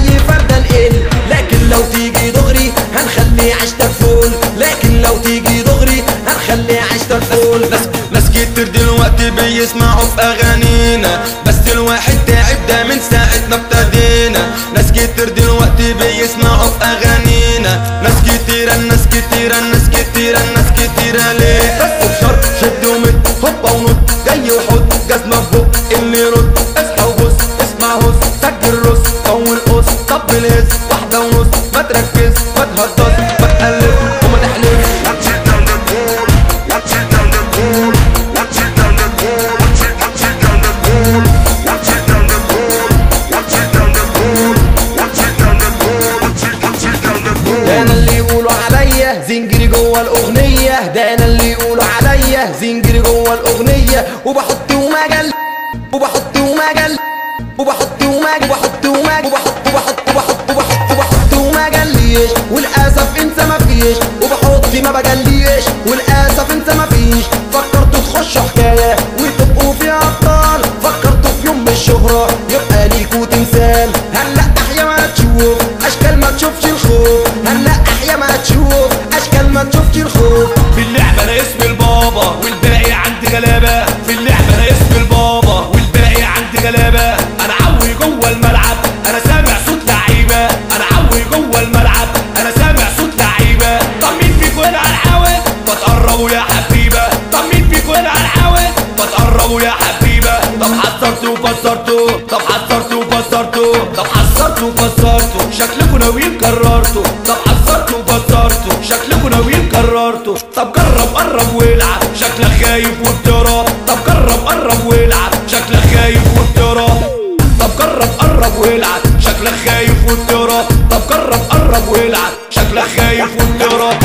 اي فردة نقل، لكن لو تيجي دغري هنخلي عيشتك فول، لكن لو تيجي دغري هنخلي عيشتك فول. ناس كتير دلوقتي بيسمعوا في اغانينا، بس الواحد تعب ده من ساعة ما ابتدينا. ناس كتير دلوقتي بيسمعوا في اغانينا، ناس كتيرة ناس كتيرة ناس كتيرة ناس كتيرة ليه؟ بس بشرط شد ومد هوبا ونط، جاي وحط جزمة في بق اللي يرد. اصحى وبص اسمع هص سجل رص طول قص طبل هز واحدة ونص، ما تركز ما تهضص ما تقلب وما تحلف. ده انا اللي يقولوا عليا زنجري جوه الاغنيه، ده انا اللي يقولوا عليا زنجري جوه الاغنيه، وبحط ومجل وبحط ومجل وبحط ومجل وبحط ومجل وبحط وبحط وبحط وبحط وبحط وما جليش، وللاسف انت ما فيش، وبحط ما بجليش وللاسف انت ما فيش. فكرتوا تخشوا حكايه وتبقوا فيها ابطال، فكرتوا في يوم الشهره يبقى ليكوا تمثال. هلا احيا ما تشوف اشكال ما تشوفش الخوف، هلا احيا ما تشوف اشكال ما تشوفش الخوف. في اللعبه انا اسم البابا والباقي عندي غلابه، في اللعبه انا اسم البابا والباقي عندي غلابه. انا عوي جوه الملعب انا سامع صوت لعيبه، انا عوي جوه الملعب انا سامع صوت لعيبه. طب مين فيكوا هنا على الحاوي؟ ما تقربوا يا حبيبه. طب مين فيكوا هنا على الحاوي؟ ما تقربوا يا حبيبه. طب حذرتوا وفسرتوا، طب حذرتوا وفسرتوا، طب حذرتوا وفسرتوا، شكلكوا ناويين قررتوا. طب حذرتوا وفسرتوا، شكلكوا ناويين قررتوا. طب جرب قرب والعب شكلك خايف وبتهرب. طب جرب قرب والعب شكلك خايف وبتهرب. طب جرب قرب والعب شكلك خايف وبتهرب. طب جرب قرب والعب شكلك خايف وبتهرب.